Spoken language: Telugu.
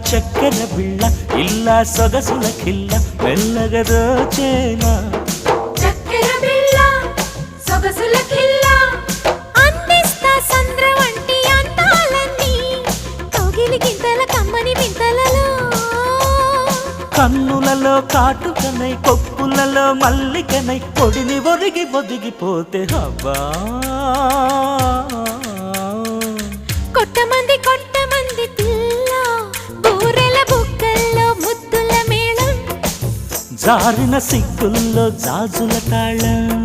చక్కెర బిళ్ళ ఇల్లా సొగసుల కిల్ల మెల్లగా దోచేనా చక్కెర బిళ్ళ సొగసుల కిల్ల అందిస్తా సంద్ర వంటి అందాలన్నీ కౌగిలి గింతల కమ్మని వింతలలో కన్నులలో కాటుకనై కొప్పులలో మల్లికనై పొడిని ఒరిగి ఒదిగిపోతే హబ్బా కొట్టమంది పిల్ల బూరెల బుక్కల్లో ముద్దుల మేళం జారిన సిగ్గుల్లో జాజుల తాళం